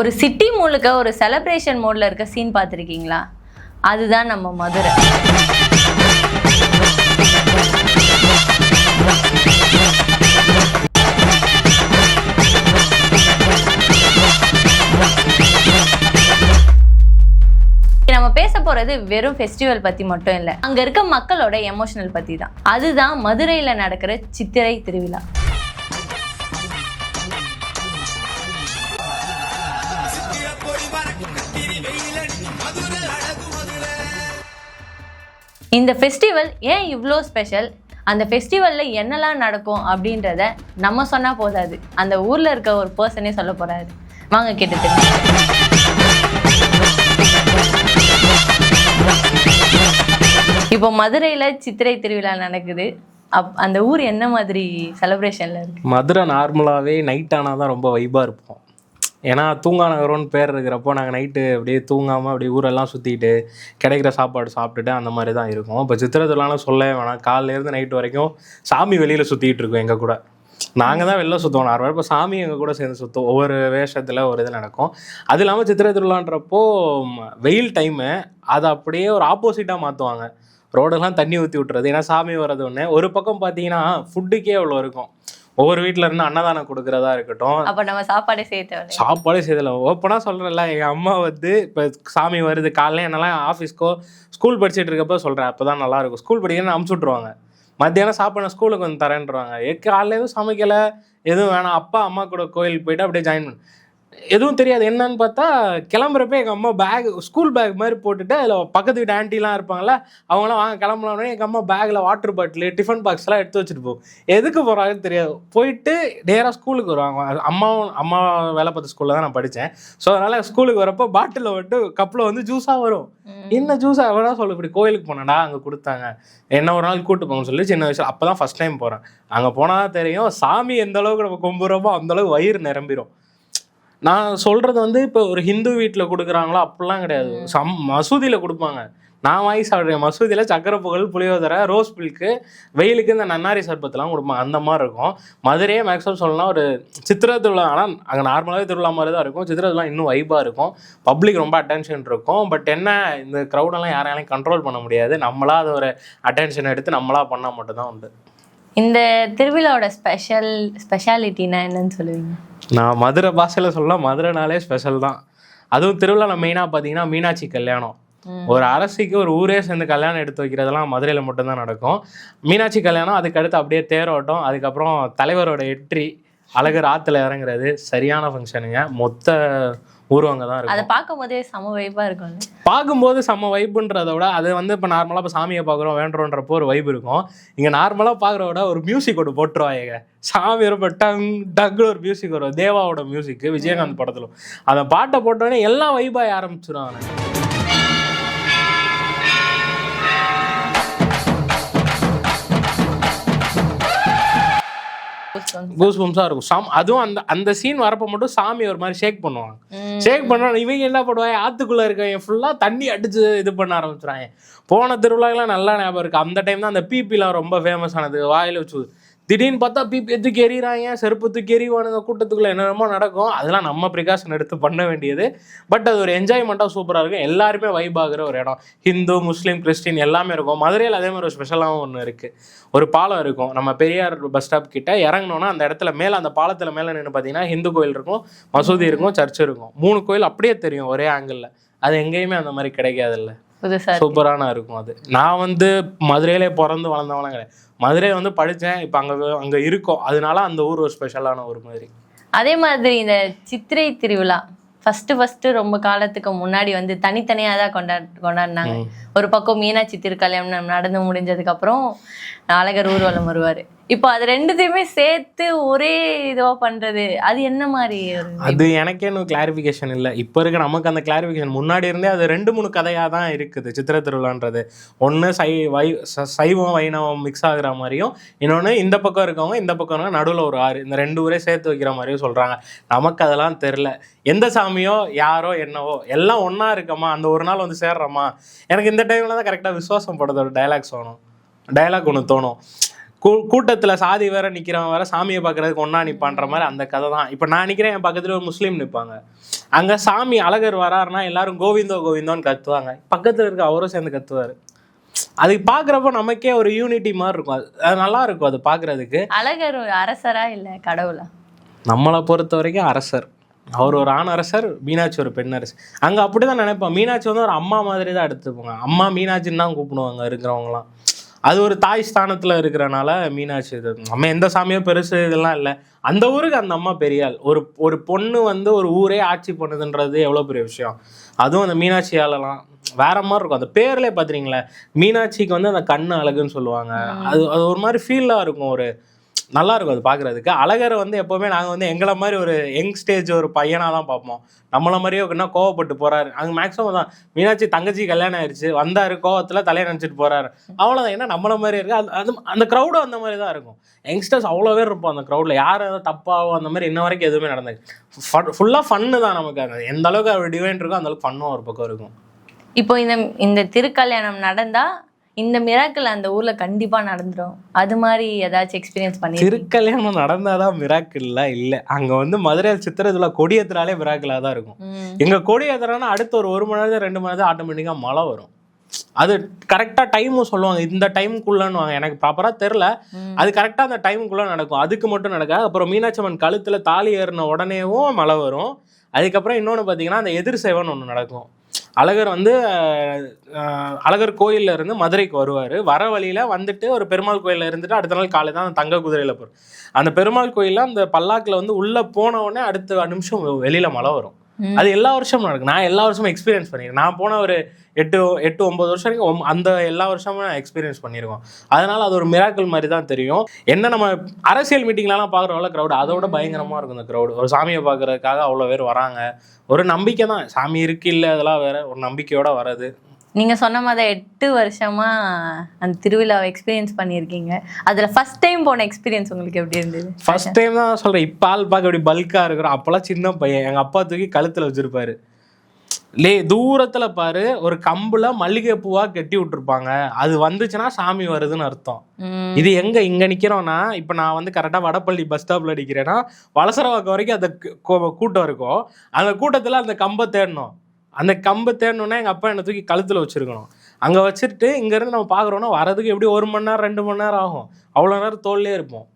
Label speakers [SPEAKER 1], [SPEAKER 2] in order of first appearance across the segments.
[SPEAKER 1] ஒரு சிட்டி முழுக்க ஒரு செலிப்ரேஷன் மோட்ல இருக்க சீன் பார்த்துருக்கீங்களா? அதுதான் நம்ம மதுரை. நம்ம பேச போறது வெறும் ஃபெஸ்டிவல் பத்தி மட்டும் இல்ல, அங்க இருக்க மக்களோட எமோஷனல் பத்தி தான். அதுதான் மதுரையில நடக்கிற சித்திரை திருவிழா. இந்த ஃபெஸ்டிவல் ஏன் இவ்வளோ ஸ்பெஷல், அந்த ஃபெஸ்டிவலில் என்னெல்லாம் நடக்கும் அப்படின்றத நம்ம சொன்னால் போதாது, அந்த ஊரில் இருக்க ஒரு பர்சனே சொல்ல போகிறாரு. வாங்க கேட்டு தெரியும். இப்போ மதுரையில் சித்திரை திருவிழா நடக்குது. அந்த ஊர் என்ன மாதிரி செலிப்ரேஷனில் இருக்குது?
[SPEAKER 2] மதுரை நார்மலாகவே நைட் ஆனால் தான் ரொம்ப வைப்பாக இருப்போம். ஏன்னா தூங்கா நகரம்னு பேர் இருக்கிறப்போ நாங்கள் நைட்டு அப்படியே தூங்காமல் அப்படியே ஊரெல்லாம் சுற்றிட்டு கிடைக்கிற சாப்பாடு சாப்பிட்டுட்டு அந்த மாதிரி தான் இருக்கும். இப்போ சித்திரை திருவிழாலாம் சொல்லவே வேணாம், காலையிலேருந்து நைட்டு வரைக்கும் சாமி வெளியில் சுற்றிட்டு இருக்கோம். எங்கள் கூட நாங்கள் தான் வெளில சுற்றுவோம் நார்மலாக. இப்போ சாமி எங்கள் கூட சேர்ந்து சுற்றுவோம். ஒவ்வொரு வேஷத்தில் ஒரு இது நடக்கும். அது இல்லாமல் சித்திரை திருவிழான்றப்போ வெயில் டைமு அதை அப்படியே ஒரு ஆப்போசிட்டாக மாற்றுவாங்க. ரோடெல்லாம் தண்ணி ஊற்றி விட்டுறது, ஏன்னா சாமி வர்றது ஒன்று. ஒரு பக்கம் பார்த்தீங்கன்னா ஃபுட்டுக்கே அவ்வளோ இருக்கும். ஒவ்வொரு வீட்டில் இருந்து அன்னதானம் கொடுக்குறதா இருக்கட்டும்.
[SPEAKER 1] அப்போ நம்ம சாப்பாடே
[SPEAKER 2] செய்யல. ஓப்பனாக சொல்கிறேன்ல, எங்கள் அம்மா வந்து இப்போ சாமி வருது காலையில் என்னெல்லாம் ஆஃபீஸ்க்கோ ஸ்கூல் படிச்சுட்டு இருக்கப்போ சொல்கிறேன், அப்போ தான் நல்லாயிருக்கும். ஸ்கூல் படிக்கிறேன்னு அமுச்சு விட்ருவாங்க. மத்தியானம் சாப்பாடு ஸ்கூலுக்கு வந்து தரேன்றாங்க. காலையில் எதுவும் சமைக்கலை, எதுவும் வேணாம், அப்பா அம்மா கூட கோயிலுக்கு போய்ட்டு அப்படியே ஜாயின் பண்ணு. எதுவும் தெரியாது. என்னன்னு பார்த்தா கிளம்புறப்ப எங்கள் அம்மா பேக், ஸ்கூல் பேக் மாதிரி போட்டுட்டு அதில் பக்கத்து வீட்டு ஆண்டிலாம் இருப்பாங்களே, அவங்களாம் வாங்க கிளம்பலாம்னே எங்கள் அம்மா பேக்கில் வாட்டர் பாட்டில் டிஃபன் பாக்ஸ்லாம் எடுத்து வச்சுட்டு போகும். எதுக்கு போகிறாங்கன்னு தெரியாது. போயிட்டு நேராக ஸ்கூலுக்கு வருவாங்க. அம்மா வேலை பார்த்த ஸ்கூலில் தான் நான் படித்தேன். ஸோ அதனால் ஸ்கூலுக்கு வரப்போ பாட்டிலில் வந்துட்டு கப்பில் வந்து ஜூஸாக வரும். என்ன ஜூஸாக எவ்வளோ சொல்லு, இப்படி கோயிலுக்கு போனேன்டா, அங்கே கொடுத்தாங்க, என்ன ஒரு நாள் கூப்பிட்டு போங்கன்னு சொல்லி சின்ன வயசில் அப்போ தான் ஃபஸ்ட் டைம் போகிறேன். அங்கே போனால் தெரியும் சாமி எந்த அளவுக்கு நம்ம கும்பிட்றோமோ அந்தளவுக்கு வயிறு நிரம்பிடும். நான் சொல்கிறது வந்து இப்போ ஒரு ஹிந்து வீட்டில் கொடுக்குறாங்களோ அப்படிலாம் கிடையாது. மசூதியில் கொடுப்பாங்க. நான் வாங்கி சாப்பிட்றேன். மசூதியில் சக்கரை பொங்கல், புளியோதரை, ரோஸ் மில்க்கு, வெயிலுக்கு இந்த நன்னாரி சர்பத்தெல்லாம் கொடுப்பாங்க. அந்த மாதிரி இருக்கும். மதுரையே மேக்ஸிமம் சொல்லலாம் ஒரு சித்திரை திருவிழா. ஆனால் அங்கே நார்மலாகவே திருவிழா மாதிரி தான் இருக்கும். சித்திரை திருவிழா இன்னும் வைப்பாக இருக்கும். பப்ளிக் ரொம்ப அட்டென்ஷன் இருக்கும். பட் என்ன, இந்த க்ரௌடெல்லாம் யாராலையும் கண்ட்ரோல் பண்ண முடியாது. நம்மளா அதை ஒரு அட்டென்ஷன் எடுத்து நம்மளா பண்ணால் மட்டும்தான் உண்டு.
[SPEAKER 1] இந்த திருவிழாவோட ஸ்பெஷாலிட்டினா என்னன்னு சொல்லுவீங்க?
[SPEAKER 2] நான் மதுரை பாஷையில் சொல்லலாம், மதுரைனாலே ஸ்பெஷல் தான். அதுவும் திருவிழாவில் மெயினாக பார்த்தீங்கன்னா மீனாட்சி கல்யாணம். ஒரு அரசிக்கு ஒரு ஊரே சேர்ந்து கல்யாணம் எடுத்து வைக்கிறதெல்லாம் மதுரையில் மட்டும்தான் நடக்கும். மீனாட்சி கல்யாணம், அதுக்கடுத்து அப்படியே தேரோட்டம், அதுக்கப்புறம் தலைவரோட எட்ரி, அழகர் ஆற்றுல இறங்குறது, சரியான ஃபங்க்ஷனுங்க. மொத்த ஊர்வங்க தான் இருக்கும்.
[SPEAKER 1] அதை பார்க்கும்போதே செம வைப்பாக இருக்கும்.
[SPEAKER 2] பார்க்கும்போது செம்ம வைப்புன்றத விட அது வந்து இப்போ நார்மலாக இப்போ சாமியை பார்க்குறோம் வேண்டுறோன்றப்போ ஒரு வைப்பு இருக்கும். இங்கே நார்மலாக பார்க்குற விட ஒரு மியூசிக் ஒன்று போட்டுருவாங்க. சாமி ரொம்ப டங் டங்கு ஒரு மியூசிக் வரும், தேவாவோட மியூசிக்கு, விஜயகாந்த் படத்துல. அந்த பாட்டை போட்டோடனே எல்லாம் வைப்பாக ஆரம்பிச்சிடும். கூஸ்பம்ஸாக இருக்கும். அதுவும் அந்த சீன் வரப்போ மட்டும் சாமி ஒரு மாதிரி ஷேக் பண்ணுவாங்க. ஷேக் பண்ண இவங்க என்ன பண்ணுவாங்க, ஆற்றுக்குள்ளே இருக்க ஃபுல்லாக தண்ணி அடிச்சு இது பண்ண ஆரம்பிச்சுறாங்க. போன திருவிழாக்கெல்லாம் நல்லா ஞாபகம் இருக்குது. அந்த டைம் தான் அந்த பிபிலாம் ரொம்ப ஃபேமஸ் ஆனது. வாயில் வச்சு திடீர்னு பார்த்தா பிபி தூக்கி எறிகிறாங்க, செருப்பு தூக்கி எறிவானுங்க, கூட்டத்துக்குள்ளே என்னென்னமோ நடக்கும். அதெல்லாம் நம்ம ப்ரிகாஷன் எடுத்து பண்ண வேண்டியது. பட் அது ஒரு என்ஜாய்மெண்ட்டாக சூப்பராக இருக்கும். எல்லாருமே வைப் ஆகுற ஒரு இடம். ஹிந்து, முஸ்லீம், கிறிஸ்டின் எல்லாமே இருக்கும். மதுரையில் அதே மாதிரி ஒரு ஸ்பெஷலாகவும் ஒன்று இருக்குது. ஒரு பாலம் இருக்கும். நம்ம பெரியார் பஸ் ஸ்டாப் கிட்ட இறங்கினோன்னா அந்த இடத்துல மேலே, அந்த பாலத்தில் மேலே நின்று பார்த்தீங்கன்னா ஹிந்து கோயில் இருக்கும், மசூதி இருக்கும், சர்ச் இருக்கும். 3 கோயில் அப்படியே தெரியும் ஒரே ஆங்கிளில். அது எங்கேயுமே அந்த மாதிரி கிடைக்காதுல்ல. சூப்பரான இருக்கும் அது. நான் வந்து மதுரையிலே பிறந்து வளர்ந்தவங்களாம் கிடையாது. மதுரையை வந்து படித்தேன், இப்போ அங்கே இருக்கோம். அதனால அந்த ஊர் ஒரு ஸ்பெஷலான ஒரு மாதிரி.
[SPEAKER 1] அதே மாதிரி இந்த சித்திரை திருவிழா ஃபஸ்ட்டு ரொம்ப காலத்துக்கு முன்னாடி வந்து தனித்தனியாக தான் கொண்டாடினாங்க. ஒரு பக்கம் மீனாட்சி திருக்கல்யாணம் நடந்து முடிஞ்சதுக்கப்புறம் அழகர் ஊர்வலம் வருவார். இப்போ அது ரெண்டுத்தையுமே சேர்த்து ஒரே இதுவாக பண்ணுறது, அது என்ன மாதிரி?
[SPEAKER 2] அது எனக்கே இன்னும் கிளாரிஃபிகேஷன் இல்லை. இப்போ இருக்க நமக்கு அந்த கிளாரிஃபிகேஷன் முன்னாடி இருந்தே அது 2-3 கதையாக தான் இருக்குது. சித்திரை திருவிழான்றது ஒன்று சைவம் வைணவம் மிக்ஸ் ஆகுற மாதிரியும், இன்னொன்று இந்த பக்கம் இருக்கவங்க இந்த பக்கம் நடுவில் ஒரு ஆறு, இந்த 2 ஊரே சேர்த்து வைக்கிற மாதிரியும் சொல்கிறாங்க. நமக்கு அதெல்லாம் தெரில. எந்த சாமியோ யாரோ என்னவோ எல்லாம் ஒன்றா இருக்கமா, அந்த ஒரு நாள் வந்து சேர்றோமா. எனக்கு இந்த டைமில் தான் கரெக்டாக விசுவாசம் படுறது ஒரு டைலாக் ஒன்று தோணும். கூட்டத்துல சாதி வேற நிக்கிறவன் வேற சாமியை பாக்குறதுக்கு ஒன்னா நிப்பான்ற மாதிரி அந்த கதை தான். இப்ப நான் நிக்கிறேன், என் பக்கத்துல ஒரு முஸ்லீம் நிப்பாங்க, அங்க சாமி அழகர் வராருன்னா எல்லாரும் கோவிந்தோ கோவிந்தோன்னு கத்துவாங்க, பக்கத்துல இருக்க அவரும் சேர்ந்து கத்துவாரு. அது பாக்குறப்ப நமக்கே ஒரு யூனிட்டி மாதிரி இருக்கும். அது நல்லா இருக்கும் அது பாக்குறதுக்கு.
[SPEAKER 1] அழகர் ஒரு அரசரா இல்ல கடவுளா?
[SPEAKER 2] நம்மளை பொறுத்த வரைக்கும் அரசர். அவர் ஒரு ஆண் அரசர், மீனாட்சி ஒரு பெண் அரசர். அங்க அப்படிதான் நினைப்போம். மீனாட்சி வந்து ஒரு அம்மா மாதிரி தான் எடுத்துப்போங்க. அம்மா மீனாட்சின்னு தான் கூப்பிடுவாங்க இருக்கிறவங்களாம். அது ஒரு தாய் ஸ்தானத்துல இருக்கிறனால மீனாட்சி. இது நம்ம எந்த சாமியும் பெருசு இதெல்லாம் இல்லை. அந்த ஊருக்கு அந்த அம்மா பெரியாள். ஒரு பொண்ணு வந்து ஒரு ஊரே ஆட்சி பண்ணுதுன்றது எவ்வளோ பெரிய விஷயம். அதுவும் அந்த மீனாட்சியாலலாம் வேற மாதிரி இருக்கும். அந்த பேர்லேயே பார்த்துறீங்களே, மீனாட்சிக்கு வந்து அந்த கண்ணு அழகுன்னு சொல்லுவாங்க. அது அது ஒரு மாதிரி ஃபீலாக இருக்கும், ஒரு நல்லா இருக்கும் அது பார்க்குறதுக்கு. அழகரை வந்து எப்போவுமே நாங்கள் வந்து எங்களை மாதிரி ஒரு யங் ஸ்டேஜ் ஒரு பையனாக தான் பார்ப்போம். நம்மள மாதிரியே என்ன கோவப்பட்டு போகிறாரு. அங்கே மேக்ஸிமம் தான் மீனாட்சி தங்கச்சி கல்யாணம் ஆயிடுச்சு, வந்தார் கோவத்தில் தலையை நினச்சிட்டு போகிறாரு, அவ்வளோதான். ஏன்னா நம்மள மாதிரி இருக்குது. அது அந்த க்ரௌடும் அந்த மாதிரி தான் இருக்கும். யங்ஸ்டர்ஸ் அவ்வளோ பேர் இருப்போம் அந்த க்ரௌடில். யார் ஏதாவது தப்பாகும் அந்த மாதிரி இன்ன வரைக்கும் எதுவுமே நடந்தது. ஃபுல்லாக ஃபன்னு தான் நமக்கு. அது எந்த அளவுக்கு அவர் டிவைன் இருக்கோ அந்த அளவுக்கு ஃபன்னும் ஒரு பக்கம் இருக்கும்.
[SPEAKER 1] இப்போ இந்த திருக்கல்யாணம் நடந்தா இந்த மிராக்கிள் அந்த ஊர்ல கண்டிப்பா நடந்துரும். அது மாதிரி ஏதாச்சும் எக்ஸ்பீரியன்ஸ் பண்ணி?
[SPEAKER 2] திருக்கல்யாணம் நடந்தாதான் மிராக்கிள்லாம் இல்லை. அங்க வந்து மதுரையில் சித்திரத்துல கொடியேத்துறாலே மிராக்கிளா தான் இருக்கும். எங்க கொடியேத்துறானா அடுத்த ஒரு மணி நேரம் 2 மணி நேரம் ஆட்டோமேட்டிக்கா மழை வரும். அது கரெக்டா டைமும் சொல்லுவாங்க, இந்த டைமுக்குள்ளன்னு. எனக்கு ப்ராப்பரா தெரியல, அது கரெக்டா அந்த டைமுக்குள்ள நடக்கும். அதுக்கு மட்டும் நடக்காது. அப்புறம் மீனாட்சி அம்மன் கழுத்துல தாலி ஏறின உடனேவும் மழை வரும். அதுக்கப்புறம் இன்னொன்று பார்த்தீங்கன்னா அந்த எதிர் சேவைன்னு ஒன்று நடக்கும். அழகர் வந்து அழகர் கோயில்ல இருந்து மதுரைக்கு வருவார். வர வழியில வந்துட்டு ஒரு பெருமாள் கோயிலில் இருந்துட்டு அடுத்த நாள் காலை தான் அந்த தங்க குதிரையில் போகிறோம். அந்த பெருமாள் கோயிலில் அந்த பல்லாக்கில் வந்து உள்ளே போன உடனே அடுத்த நிமிஷம் வெளியில மழை வரும். அது எல்லா வருஷமும் நடக்கும். நான் எல்லா வருஷமும் எக்ஸ்பீரியன்ஸ் பண்ணியிருக்கேன். நான் போன ஒரு 8-9 வருஷம் வரைக்கும் அந்த எல்லா வருஷமும் நான் எக்ஸ்பீரியன்ஸ் பண்ணியிருக்கோம். அதனால அது ஒரு மிராக்கிள் மாதிரி தான் தெரியும். என்ன நம்ம அரசியல் மீட்டிங்லாம் பார்க்குறவங்கள க்ரௌடு அதோட பயங்கரமாக இருக்கும். அந்த க்ரௌடு ஒரு சாமியை பார்க்கறதுக்காக அவ்வளோ பேர் வராங்க. ஒரு நம்பிக்கை தான், சாமி இருக்கு இல்லை அதெல்லாம் வேற, ஒரு நம்பிக்கையோட வர்றது.
[SPEAKER 1] நீங்க சொன்ன மாதிரி 8 வருஷமா அந்த திருவிழாவை எக்ஸ்பீரியன்ஸ் பண்ணியிருக்கீங்க. அதுல ஃபர்ஸ்ட் டைம் போன எக்ஸ்பீரியன்ஸ் உங்களுக்கு எப்படி இருந்தது?
[SPEAKER 2] ஃபர்ஸ்ட் டைம் தான் சொல்றேன். இப்போ ஆள் பார்க்க அப்படி பல்கா இருக்கிறோம். அப்பெல்லாம் சின்ன பையன், எங்க அப்பா தூக்கி கழுத்துல வச்சிருப்பாரு. தூரத்துல பாரு ஒரு கம்புல மல்லிகை பூவா கட்டி விட்டுருப்பாங்க. அது வந்துச்சுன்னா சாமி வருதுன்னு அர்த்தம். இது எங்க இங்க நிக்கிறோம்னா, இப்ப நான் வந்து கரெக்டா வடப்பள்ளி பஸ் ஸ்டாப்ல நிக்கிறேன்னா வலசரவாக்கம் வரைக்கும் அந்த கூட்டம் இருக்கும். அந்த கூட்டத்துல அந்த கம்பை தேடணும். அந்த கம்பை தேடணும்னா எங்க அப்பா என்னை தூக்கி கழுத்துல வச்சிருக்கணும். அங்க வச்சுட்டு இங்க இருந்து நம்ம பாக்குறோம்னா வரதுக்கு எப்படி 1 மணி நேரம் 2 மணி நேரம் ஆகும். அவ்வளவு நேரம் தோல்லே இருப்போம்.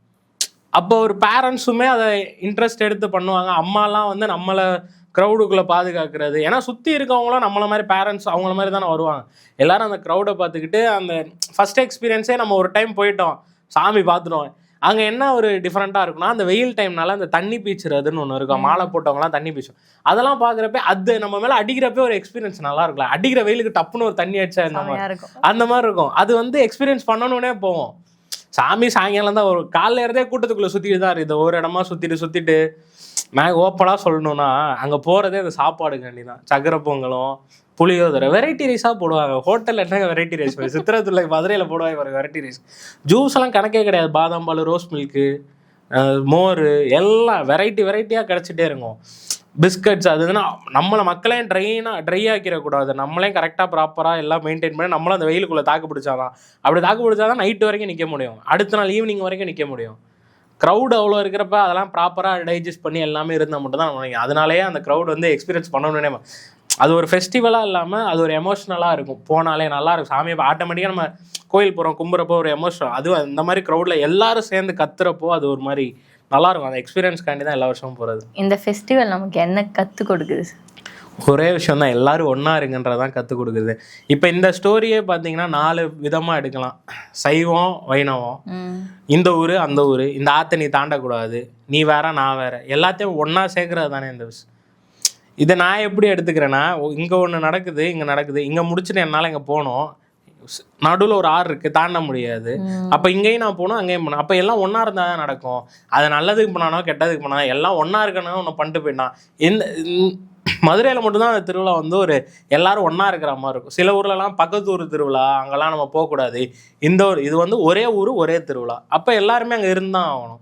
[SPEAKER 2] அப்போ ஒரு பேரண்ட்ஸுமே அதை இன்ட்ரெஸ்ட் எடுத்து பண்ணுவாங்க. அம்மாலாம் வந்து நம்மளை க்ரௌடுக்குள்ளே பாதுகாக்கிறது. ஏன்னா சுற்றி இருக்கவங்களும் நம்மள மாதிரி பேரண்ட்ஸ் அவங்கள மாதிரி தானே வருவாங்க. எல்லாரும் அந்த க்ரௌடை பார்த்துக்கிட்டு அந்த ஃபஸ்ட் எக்ஸ்பீரியன்ஸே நம்ம ஒரு டைம் போயிட்டோம், சாமி பார்த்துட்டோம். அங்கே என்ன ஒரு டிஃப்ரெண்ட்டாக இருக்குன்னா, அந்த வெயில் டைம்னால அந்த தண்ணி பீச்சுறதுன்னு ஒன்று இருக்கும். மாலை போட்டவங்களாம் தண்ணி பீச்சும். அதெல்லாம் பார்க்குறப்ப அது நம்ம மேலே அடிக்கிறப்ப ஒரு எக்ஸ்பீரியன்ஸ் நல்லா இருக்குல்ல. அடிக்கிற வெயிலுக்கு டப்புன்னு ஒரு தண்ணி அடிச்சா அந்த மாதிரி இருக்கும். அது வந்து எக்ஸ்பீரியன்ஸ் பண்ணணுன்னே போவோம். சாமி சாயங்காலம் தான் ஒரு காலைல இருந்தே கூட்டத்துக்குள்ளே சுற்றிட்டு தான் இருக்குது. ஒரு இடமா சுற்றிட்டு ஓப்பனாக சொல்லணும்னா அங்கே போகிறதே அந்த சாப்பாடுக்காண்டி தான். சக்கரை பொங்கலும் புளியோதரை வெரைட்டி ரைஸாக போடுவாங்க. ஹோட்டலில் என்னங்க வெரைட்டி ரைஸ்? சித்திரத்துல மதுரையில் போடுவாங்க பாருங்க வெரைட்டி ரைஸ். ஜூஸ் எல்லாம் கணக்கே கிடையாது. பாதாம் பால், ரோஸ் மில்க்கு, மோர் எல்லாம் வெரைட்டியாக கிடச்சிட்டே இருக்கும். பிஸ்கட்ஸ் அதுன்னா நம்மளை மக்களே ட்ரை ஆக்கிடக்கூடாது. நம்மளே கரெக்டாக ப்ராப்பராக எல்லாம் மெயின்டைன் பண்ணி நம்மளும் அந்த வெயிலுக்குள்ளே தாக்கு பிடிச்சாதான். அப்படி தாக்கு பிடிச்சாதான் நைட்டு வரைக்கும் நிற்க முடியும், அடுத்த நாள் ஈவினிங் வரைக்கும் நிற்க முடியும். க்ரௌட் அவ்வளோ இருக்கிறப்ப அதெல்லாம் ப்ராப்பராக டைஜஸ்ட் பண்ணி எல்லாமே இருந்தால் மட்டும் தான் நம்ம. அதனாலேயே அந்த க்ரௌட் வந்து எக்ஸ்பீரியன்ஸ் பண்ணணுன்னே. அது ஒரு ஃபெஸ்டிவலாக இல்லாமல் அது ஒரு எமோஷ்னலாக இருக்கும். போனாலே நல்லா இருக்கும். சாமியை ஆட்டோமேட்டிக்காக நம்ம கோயில் போகிறோம் கும்புறப்போ ஒரு எமோஷன். அதுவும் அந்த மாதிரி க்ரௌடில் எல்லாரும் சேர்ந்து கத்துறப்போ அது ஒரு மாதிரி நல்லாயிருக்கும். அந்த எக்ஸ்பீரியன்ஸ்காண்டி தான் எல்லா வருஷமும் போகிறது.
[SPEAKER 1] இந்த ஃபெஸ்டிவல் நமக்கு என்ன கற்றுக் கொடுக்குது?
[SPEAKER 2] ஒரே விஷயம் தான், எல்லாரும் ஒன்றா இருங்கன்றதான் கற்றுக் கொடுக்குது. இப்போ இந்த ஸ்டோரியே பார்த்தீங்கன்னா 4 விதமாக எடுக்கலாம். சைவம், வைணவம், இந்த ஊர் அந்த ஊர், இந்த ஆற்றை நீ தாண்டக்கூடாது, நீ வேற நான் வேற, எல்லாத்தையும் ஒன்றா சேர்க்கறது தானே இந்த விஷயம். இதை நான் எப்படி எடுத்துக்கிறேன்னா, இங்கே ஒன்று நடக்குது, இங்கே நடக்குது, இங்கே முடிச்சுட்டு என்னால் இங்கே போகணும், நடுவில் ஒரு ஆறு இருக்குது தாண்ட முடியாது. அப்போ இங்கேயும் நான் போகணும் அங்கேயும் போகணும். அப்போ எல்லாம் ஒன்றா இருந்தால் தான் நடக்கும். அது நல்லதுக்கு போனானோ கெட்டதுக்கு போனா எல்லாம் ஒன்றா இருக்கணும் ஒன்று பண்ணிட்டு போயிட்டான். மதுரையில் மட்டும்தான் அந்த திருவிழா வந்து ஒரு எல்லாரும் ஒன்றா இருக்கிற மாதிரி இருக்கும். சில ஊர்லலாம் பக்கத்து ஊர் திருவிழா அங்கெல்லாம் நம்ம போகக்கூடாது. இது வந்து ஒரே ஊர் ஒரே திருவிழா. அப்போ எல்லாருமே அங்கே இருந்தான் ஆகணும்.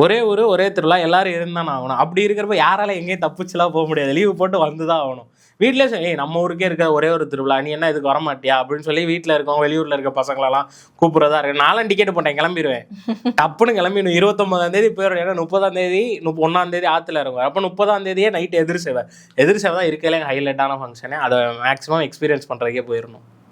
[SPEAKER 2] ஒரே ஊர் ஒரே திருவிழா எல்லாரும் இருந்தானே ஆகணும். அப்படி இருக்கிறப்ப யாரால எங்கேயும் தப்பிச்சுலாம் போக முடியாது. லீவு போட்டு வந்து தான் ஆகணும். வீட்டிலே ஏய் நம்ம ஊருக்கே இருக்க ஒரே ஒரு திருவிழா, நீ என்ன இதுக்கு வர மாட்டியா அப்படின்னு சொல்லி வீட்டில் இருக்கவங்க வெளியூரில் இருக்க பசங்களெல்லாம் கூப்பிட்றதா இருக்கு. நானும் டிக்கெட் போட்டேன், கிளம்பிடுவேன். டப்புன்னு கிளம்பிடணும். 29ஆம் தேதி போயிடும். ஏன்னா 30ஆம் தேதி 1ஆம் தேதி ஆற்றுல இருக்கும். அப்போ 30ஆம் தேதியே நைட்டு எதிர் சேவை தான் இருக்கையில ஹைலைட்டான ஃபங்க்ஷனே. அதை மேக்ஸிமம் எக்ஸ்பீரியன்ஸ் பண்ணுறதுக்கே போயிடணும்.